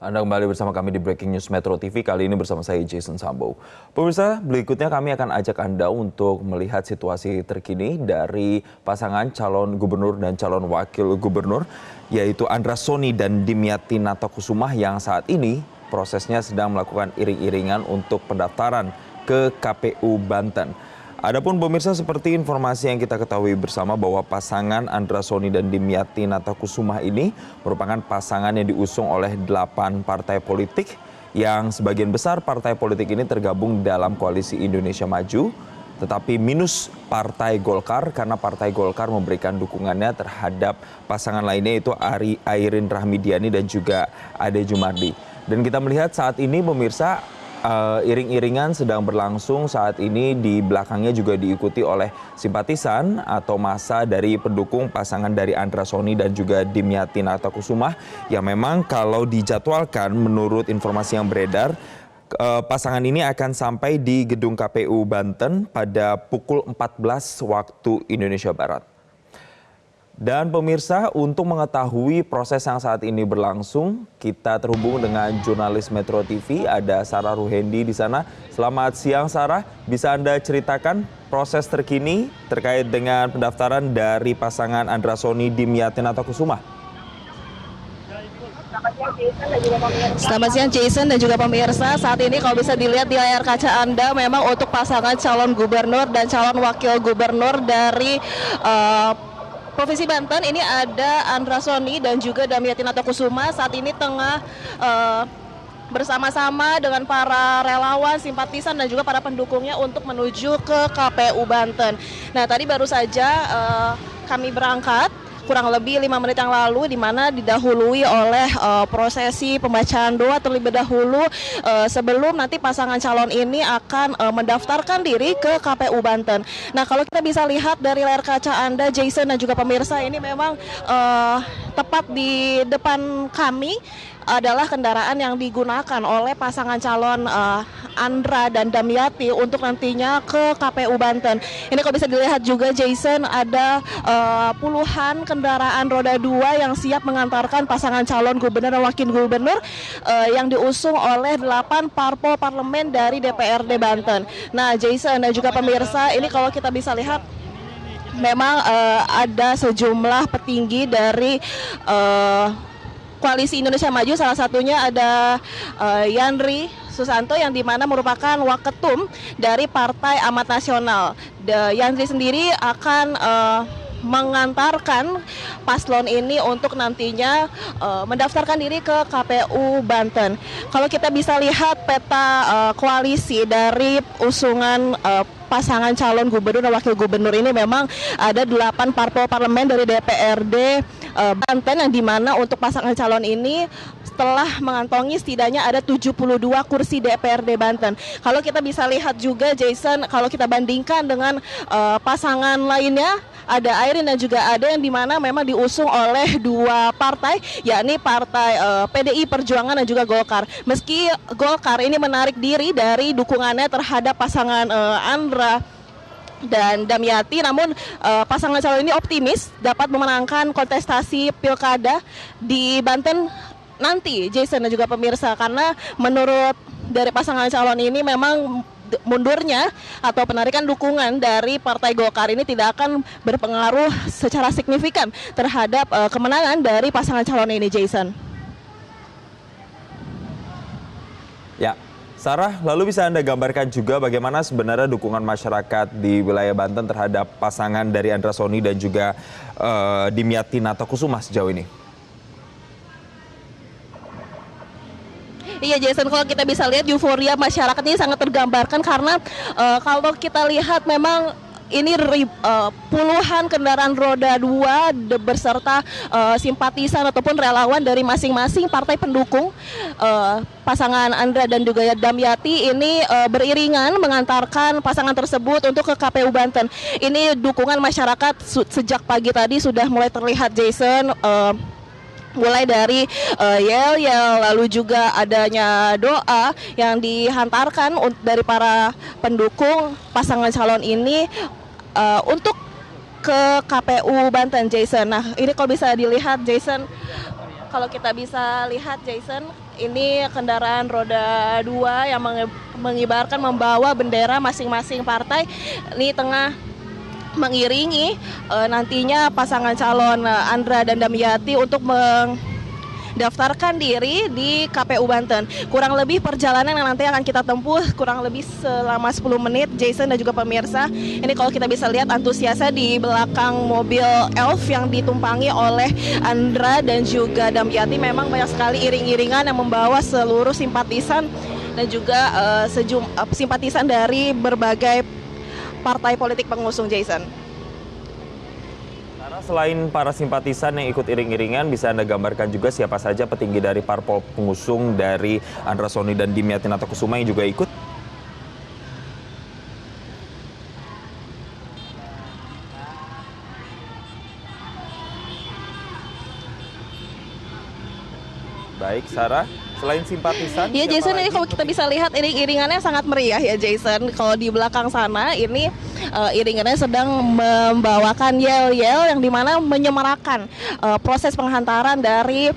Anda kembali bersama kami di Breaking News Metro TV, kali ini bersama saya Jason Sambo. Pemirsa, berikutnya kami akan ajak Anda untuk melihat situasi terkini dari pasangan calon gubernur dan calon wakil gubernur, yaitu Andra Soni dan Dimyati Natakusumah yang saat ini prosesnya sedang melakukan iring-iringan untuk pendaftaran ke KPU Banten. Adapun pemirsa, seperti informasi yang kita ketahui bersama bahwa pasangan Andra Soni dan Dimyati Natakusumah ini merupakan pasangan yang diusung oleh 8 partai politik yang sebagian besar partai politik ini tergabung dalam koalisi Indonesia Maju, tetapi minus Partai Golkar karena Partai Golkar memberikan dukungannya terhadap pasangan lainnya, yaitu Airin Rahmidiani dan juga Ade Jumardi. Dan kita melihat saat ini pemirsa, iring-iringan sedang berlangsung saat ini, di belakangnya juga diikuti oleh simpatisan atau massa dari pendukung pasangan dari Andra Soni dan juga Dimyati Natakusumah yang memang kalau dijadwalkan menurut informasi yang beredar, pasangan ini akan sampai di gedung KPU Banten pada pukul 14 waktu Indonesia Barat. Dan pemirsa, untuk mengetahui proses yang saat ini berlangsung, kita terhubung dengan jurnalis Metro TV, ada Sarah Ruhendi di sana. Selamat siang Sarah, bisa Anda ceritakan proses terkini terkait dengan pendaftaran dari pasangan Andra Soni Dimyati Natakusumah? Selamat siang Jason dan juga pemirsa. Saat ini kalau bisa dilihat di layar kaca Anda, memang untuk pasangan calon gubernur dan calon wakil gubernur dari Provinsi Banten ini ada Andra Soni dan juga Dimyati Natakusumah saat ini tengah bersama-sama dengan para relawan, simpatisan dan juga para pendukungnya untuk menuju ke KPU Banten. Nah, tadi baru saja kami berangkat kurang lebih 5 menit yang lalu, di mana didahului oleh prosesi pembacaan doa terlebih dahulu sebelum nanti pasangan calon ini akan mendaftarkan diri ke KPU Banten. Nah, kalau kita bisa lihat dari layar kaca Anda, Jason dan juga pemirsa, ini memang tepat di depan kami adalah kendaraan yang digunakan oleh pasangan calon Andra dan Dimyati untuk nantinya ke KPU Banten. Ini kalau bisa dilihat juga Jason, ada puluhan kendaraan roda 2 yang siap mengantarkan pasangan calon gubernur dan wakil gubernur yang diusung oleh 8 parpol parlemen dari DPRD Banten. Nah, Jason dan juga pemirsa, ini kalau kita bisa lihat memang ada sejumlah petinggi dari Koalisi Indonesia Maju, salah satunya ada Yandri Susanto yang dimana merupakan waketum dari Partai Amanat Nasional. Yandri sendiri akan mengantarkan paslon ini untuk nantinya mendaftarkan diri ke KPU Banten. Kalau kita bisa lihat peta koalisi dari usungan pasangan calon gubernur dan wakil gubernur ini, memang ada 8 parpol parlemen dari DPRD Banten yang dimana untuk pasangan calon ini telah mengantongi setidaknya ada 72 kursi DPRD Banten. Kalau kita bisa lihat juga Jason, kalau kita bandingkan dengan pasangan lainnya, ada Airin dan juga Ade yang dimana memang diusung oleh 2 partai, yakni partai PDI Perjuangan dan juga Golkar. Meski Golkar ini menarik diri dari dukungannya terhadap pasangan Andra dan Dimyati, namun pasangan calon ini optimis dapat memenangkan kontestasi pilkada di Banten nanti, Jason dan juga pemirsa, karena menurut dari pasangan calon ini memang mundurnya atau penarikan dukungan dari Partai Golkar ini tidak akan berpengaruh secara signifikan terhadap kemenangan dari pasangan calon ini, Jason. Ya, Sarah, lalu bisa Anda gambarkan juga bagaimana sebenarnya dukungan masyarakat di wilayah Banten terhadap pasangan dari Andra Soni dan juga Dimyati Natakusumah sejauh ini? Iya Jason, kalau kita bisa lihat euforia masyarakat ini sangat tergambarkan karena kalau kita lihat memang ini puluhan kendaraan roda 2 beserta simpatisan ataupun relawan dari masing-masing partai pendukung pasangan Andra dan juga Dimyati ini beriringan mengantarkan pasangan tersebut untuk ke KPU Banten. Ini dukungan masyarakat sejak pagi tadi sudah mulai terlihat, Jason. Mulai dari yel-yel, lalu juga adanya doa yang dihantarkan dari para pendukung pasangan calon ini untuk ke KPU Banten, Jason. Nah, ini kalau bisa dilihat, Jason, kalau kita bisa lihat, Jason, Ini kendaraan roda 2 yang mengibarkan membawa bendera masing-masing partai. Ini tengah mengiringi nantinya pasangan calon Andra dan Damyati untuk mendaftarkan diri di KPU Banten. Kurang lebih perjalanan yang nanti akan kita tempuh kurang lebih selama 10 menit, Jason dan juga pemirsa. Ini kalau kita bisa lihat antusiasnya di belakang mobil Elf yang ditumpangi oleh Andra dan juga Damyati, memang banyak sekali iring-iringan yang membawa seluruh simpatisan dan juga simpatisan dari berbagai partai politik pengusung, Jason. Selain para simpatisan yang ikut iring-iringan, bisa Anda gambarkan juga siapa saja petinggi dari parpol pengusung dari Andra Soni dan Dimyati Natakusuma yang juga ikut? Baik, Sarah. Selain simpatisan, ya Jason, ini kalau kita bisa lihat iring-iringannya sangat meriah ya Jason. Kalau di belakang sana ini iringannya sedang membawakan yel-yel yang dimana menyemarakan proses penghantaran dari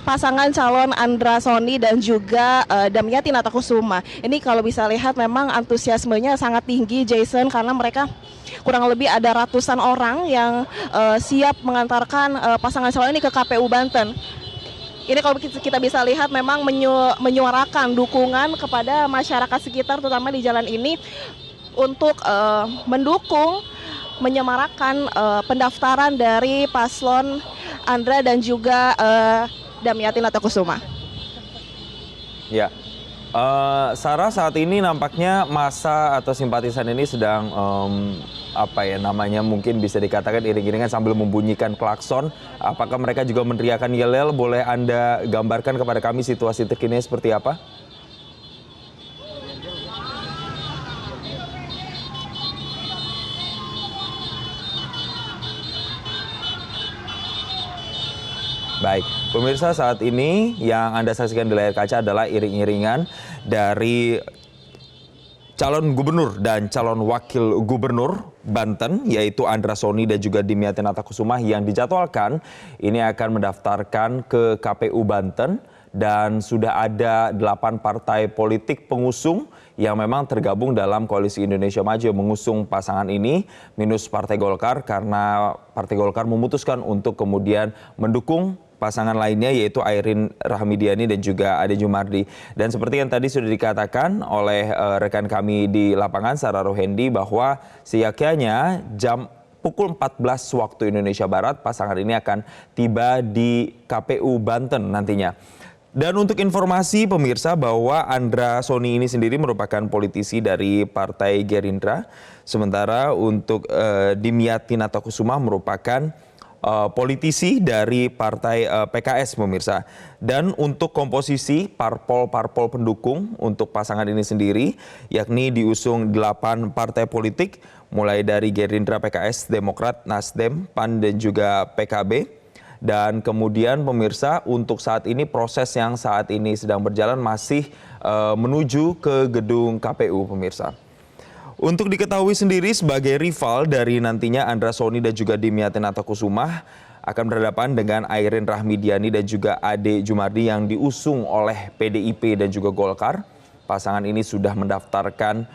pasangan calon Andra Soni dan juga Damyati Natakusuma. Ini kalau bisa lihat memang antusiasmenya sangat tinggi Jason, karena mereka kurang lebih ada ratusan orang yang siap mengantarkan pasangan calon ini ke KPU Banten. Ini kalau kita bisa lihat memang menyuarakan dukungan kepada masyarakat sekitar terutama di jalan ini untuk mendukung, menyemarakan pendaftaran dari paslon Andra dan juga Damyati Natakusuma. Ya, Sarah, saat ini nampaknya massa atau simpatisan ini sedang mungkin bisa dikatakan iring-iringan sambil membunyikan klakson. Apakah mereka juga meneriakan yel-yel? Boleh Anda gambarkan kepada kami situasi terkini seperti apa? Baik, pemirsa, saat ini yang Anda saksikan di layar kaca adalah iring-iringan dari calon gubernur dan calon wakil gubernur Banten, yaitu Andra Soni dan juga Dimyati Natakusuma yang dijadwalkan ini akan mendaftarkan ke KPU Banten, dan sudah ada 8 partai politik pengusung yang memang tergabung dalam Koalisi Indonesia Maju yang mengusung pasangan ini, minus Partai Golkar karena Partai Golkar memutuskan untuk kemudian mendukung pasangan lainnya, yaitu Airin Rahmidiani dan juga Ade Jumardi. Dan seperti yang tadi sudah dikatakan oleh rekan kami di lapangan, Sarah Rohendi, bahwa seyogyanya jam pukul 14 waktu Indonesia Barat pasangan ini akan tiba di KPU Banten nantinya. Dan untuk informasi pemirsa bahwa Andra Soni ini sendiri merupakan politisi dari Partai Gerindra, sementara untuk Dimyati Natakusuma merupakan politisi dari Partai PKS pemirsa. Dan untuk komposisi parpol-parpol pendukung untuk pasangan ini sendiri, yakni diusung 8 partai politik, mulai dari Gerindra, PKS, Demokrat, Nasdem, PAN dan juga PKB. Dan kemudian pemirsa, untuk saat ini proses yang saat ini sedang berjalan masih menuju ke gedung KPU pemirsa. Untuk diketahui sendiri sebagai rival dari nantinya Andra Soni dan juga Dimyati Natakusuma akan berhadapan dengan Airin Rahmidiani dan juga Ade Jumardi yang diusung oleh PDIP dan juga Golkar. Pasangan ini sudah mendaftarkan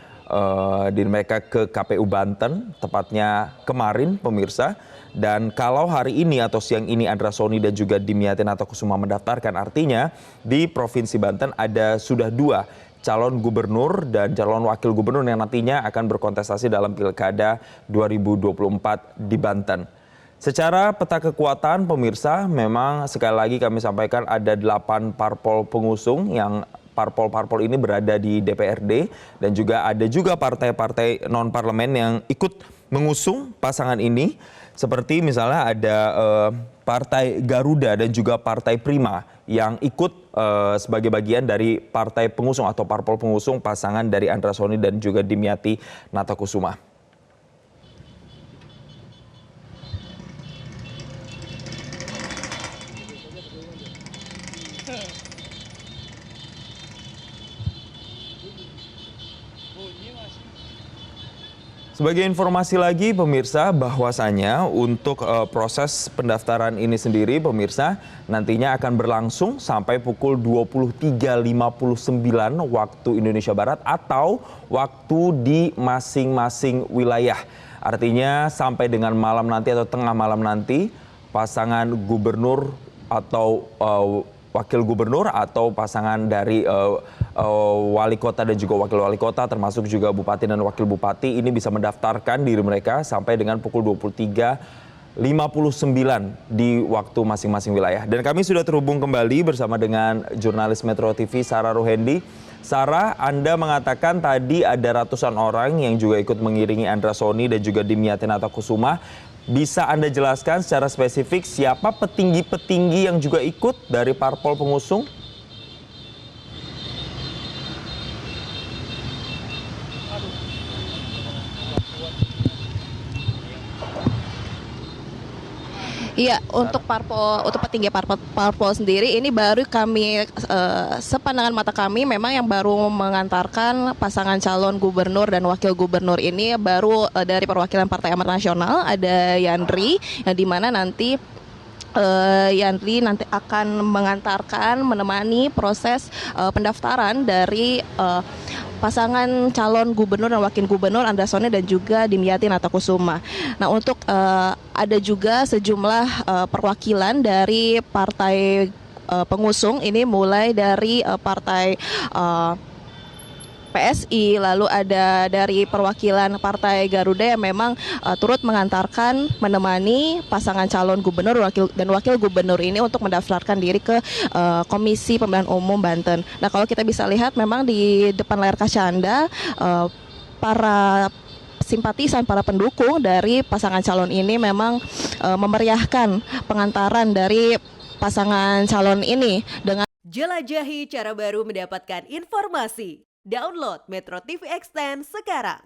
diri mereka ke KPU Banten, tepatnya kemarin pemirsa. Dan kalau hari ini atau siang ini Andra Soni dan juga Dimyati Natakusuma mendaftarkan, artinya di Provinsi Banten ada sudah 2 calon gubernur dan calon wakil gubernur yang nantinya akan berkontestasi dalam Pilkada 2024 di Banten. Secara peta kekuatan pemirsa, memang sekali lagi kami sampaikan ada 8 parpol pengusung yang parpol-parpol ini berada di DPRD, dan juga ada juga partai-partai non-parlemen yang ikut mengusung pasangan ini. Seperti misalnya ada Partai Garuda dan juga Partai Prima yang ikut sebagai bagian dari partai pengusung atau parpol pengusung pasangan dari Andra Soni dan juga Dimyati Natakusuma. Sebagai informasi lagi pemirsa, bahwasanya untuk proses pendaftaran ini sendiri pemirsa nantinya akan berlangsung sampai pukul 23.59 waktu Indonesia Barat atau waktu di masing-masing wilayah. Artinya sampai dengan malam nanti atau tengah malam nanti pasangan gubernur atau wakil gubernur atau pasangan dari wali kota dan juga wakil wali kota termasuk juga bupati dan wakil bupati ini bisa mendaftarkan diri mereka sampai dengan pukul 23.59 di waktu masing-masing wilayah. Dan kami sudah terhubung kembali bersama dengan jurnalis Metro TV Sarah Rohendi. Sarah, Anda mengatakan tadi ada ratusan orang yang juga ikut mengiringi Andra Soni dan juga Dimyati Natakusuma. Bisa Anda jelaskan secara spesifik siapa petinggi-petinggi yang juga ikut dari parpol pengusung? Iya, untuk petinggi parpol sendiri ini baru kami sepandangan mata kami memang yang baru mengantarkan pasangan calon gubernur dan wakil gubernur ini baru dari perwakilan Partai Amanat Nasional ada Yandri yang dimana nanti Yandri nanti akan mengantarkan menemani proses pendaftaran dari pasangan calon gubernur dan wakil gubernur Andra Soni dan juga Dimyati Natakusuma. Nah, untuk ada juga sejumlah perwakilan dari partai pengusung ini mulai dari partai PSI, lalu ada dari perwakilan Partai Garuda yang memang turut mengantarkan menemani pasangan calon gubernur dan wakil gubernur ini untuk mendaftarkan diri ke Komisi Pemilihan Umum Banten. Nah, kalau kita bisa lihat memang di depan layar kaca Anda para simpatisan, para pendukung dari pasangan calon ini memang memeriahkan pengantaran dari pasangan calon ini dengan jelajahi cara baru mendapatkan informasi. Download Metro TV Extend sekarang.